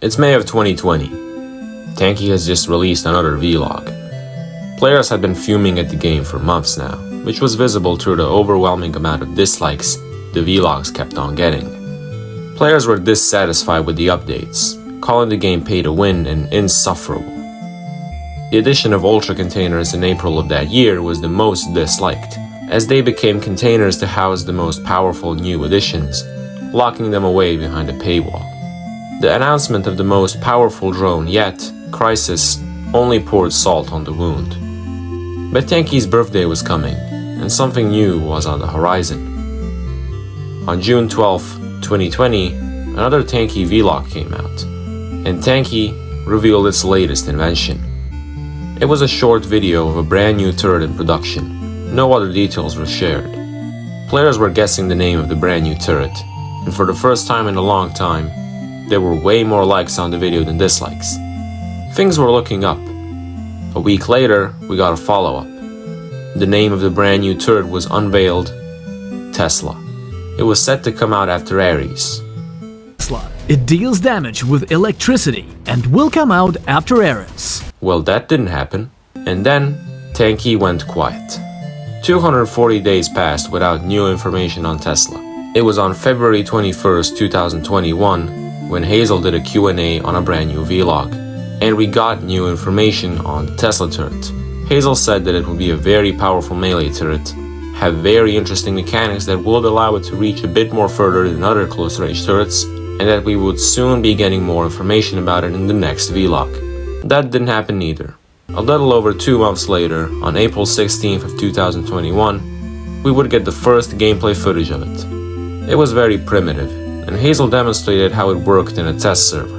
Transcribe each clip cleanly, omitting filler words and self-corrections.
It's May of 2020. Tanki has just released another vlog. Players had been fuming at the game for months now, which was visible through the overwhelming amount of dislikes the vlogs kept on getting. Players were dissatisfied with the updates, calling the game pay to win and insufferable. The addition of Ultra containers in April of that year was the most disliked, as they became containers to house the most powerful new additions, locking them away behind a paywall. The announcement of the most powerful drone yet, Crisis, only poured salt on the wound. But Tanki's birthday was coming, and something new was on the horizon. On June 12, 2020, another Tanki vlog came out, and Tanki revealed its latest invention. It was a short video of a brand new turret in production. No other details were shared. Players were guessing the name of the brand new turret, and for the first time in a long time, there were way more likes on the video than dislikes. Things were looking up. A week later, we got a follow-up. The name of the brand new turret was unveiled: Tesla. It was set to come out after Ares. Tesla. It deals damage with electricity and will come out after Ares. Well, that didn't happen. And then, Tanki went quiet. 240 days passed without new information on Tesla. It was on February 21st, 2021, when Hazel did a Q&A on a brand new vlog, and we got new information on the Tesla turret. Hazel said that it would be a very powerful melee turret, have very interesting mechanics that would allow it to reach a bit more further than other close-range turrets, and that we would soon be getting more information about it in the next vlog. That didn't happen either. A little over 2 months later, on April 16th of 2021, we would get the first gameplay footage of it. It was very primitive, and Hazel demonstrated how it worked in a test server.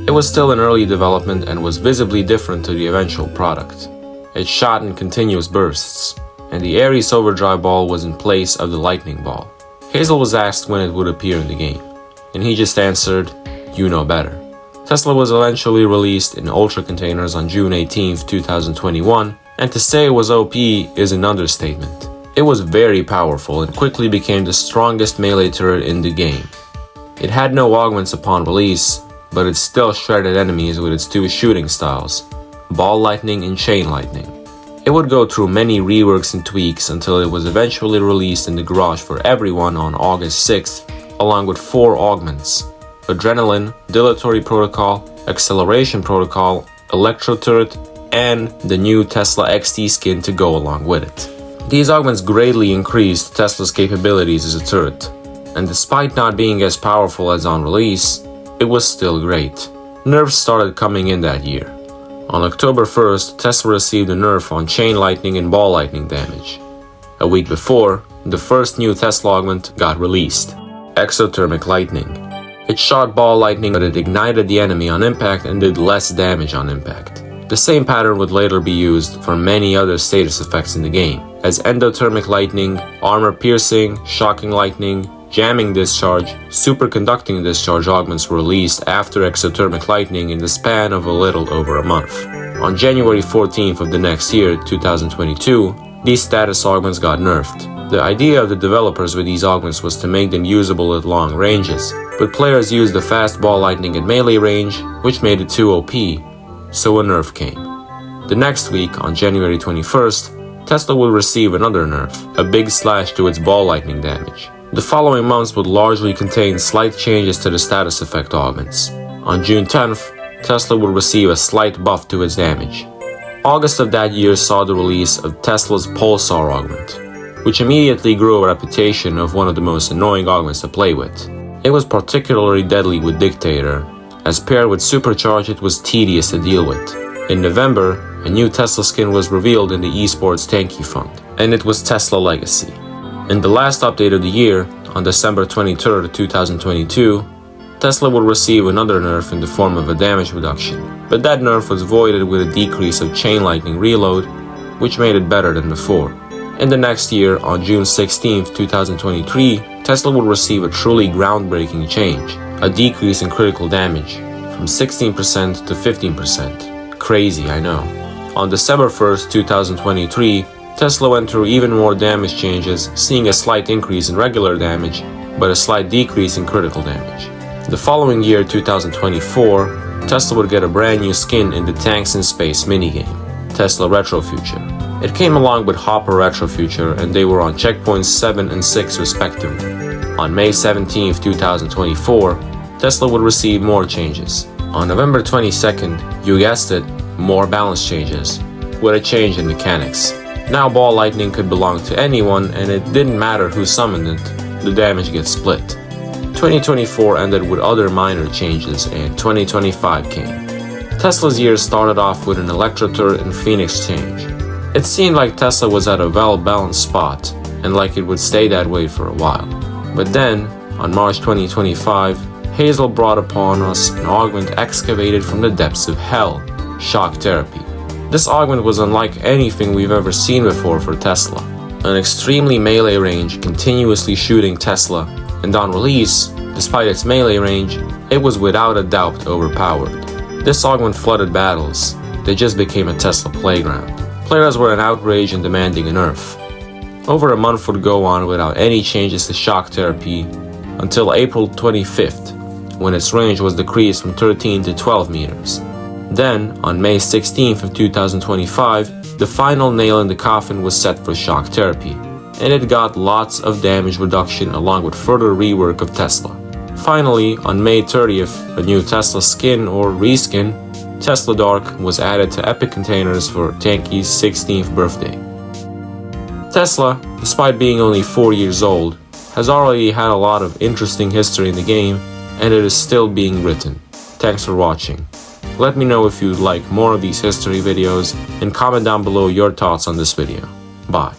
It was still in early development and was visibly different to the eventual product. It shot in continuous bursts, and the Ares overdrive ball was in place of the lightning ball. Hazel was asked when it would appear in the game, and he just answered, "You know better." Tesla was eventually released in Ultra containers on June 18th, 2021, and to say it was OP is an understatement. It was very powerful and quickly became the strongest melee turret in the game. It had no augments upon release, but it still shredded enemies with its two shooting styles, ball lightning and chain lightning. It would go through many reworks and tweaks until it was eventually released in the garage for everyone on August 6th, along with 4 augments: Adrenaline, Dilatory Protocol, Acceleration Protocol, Electro Turret, and the new Tesla XT skin to go along with it. These augments greatly increased Tesla's capabilities as a turret, and despite not being as powerful as on release, it was still great. Nerfs started coming in that year. On October 1st, Tesla received a nerf on chain lightning and ball lightning damage. A week before, the first new Tesla augment got released: Exothermic Lightning. It shot ball lightning, but it ignited the enemy on impact and did less damage on impact. The same pattern would later be used for many other status effects in the game, as Endothermic Lightning, Armor Piercing, Shocking Lightning, Jamming Discharge, Superconducting Discharge augments were released after Exothermic Lightning in the span of a little over a month. On January 14th of the next year, 2022, these status augments got nerfed. The idea of the developers with these augments was to make them usable at long ranges, but players used the fast ball lightning at melee range, which made it too OP, so a nerf came. The next week, on January 21st, Tesla will receive another nerf, a big slash to its ball lightning damage. The following months would largely contain slight changes to the status effect augments. On June 10th, Tesla will receive a slight buff to its damage. August of that year saw the release of Tesla's Pulsar augment, which immediately grew a reputation of one of the most annoying augments to play with. It was particularly deadly with Dictator, as paired with Supercharge it was tedious to deal with. In November, a new Tesla skin was revealed in the esports Tanki fund, and it was Tesla Legacy. In the last update of the year, on December 23rd, 2022, Tesla will receive another nerf in the form of a damage reduction, but that nerf was voided with a decrease of chain lightning reload, which made it better than before. In the next year, on June 16th, 2023, Tesla will receive a truly groundbreaking change, a decrease in critical damage, from 16% to 15%. Crazy, I know. On December 1st, 2023, Tesla went through even more damage changes, seeing a slight increase in regular damage, but a slight decrease in critical damage. The following year, 2024, Tesla would get a brand new skin in the Tanks in Space minigame, Tesla Retro Future. It came along with Hopper Retro Future, and they were on checkpoints 7 and 6 respectively. On May 17, 2024, Tesla would receive more changes. On November 22nd, you guessed it, more balance changes, with a change in mechanics. Now ball lightning could belong to anyone, and it didn't matter who summoned it, the damage gets split. 2024 ended with other minor changes, and 2025 came. Tesla's year started off with an Electroturret and Phoenix change. It seemed like Tesla was at a well-balanced spot, and like it would stay that way for a while. But then, on March 2025, Hazel brought upon us an augment excavated from the depths of hell, Shock Therapy. This augment was unlike anything we've ever seen before for Tesla. An extremely melee range, continuously shooting Tesla, and on release, despite its melee range, it was without a doubt overpowered. This augment flooded battles. They just became a Tesla playground. Players were in outrage and demanding a nerf. Over a month would go on without any changes to Shock Therapy until April 25th, when its range was decreased from 13 to 12 meters. Then, on May 16th of 2025, the final nail in the coffin was set for Shock Therapy, and it got lots of damage reduction along with further rework of Tesla. Finally, on May 30th, a new Tesla skin or reskin, Tesla Dark, was added to Epic containers for Tanki's 16th birthday. Tesla, despite being only 4 years old, has already had a lot of interesting history in the game, and it is still being written. Thanks for watching. Let me know if you'd like more of these history videos, and comment down below your thoughts on this video. Bye.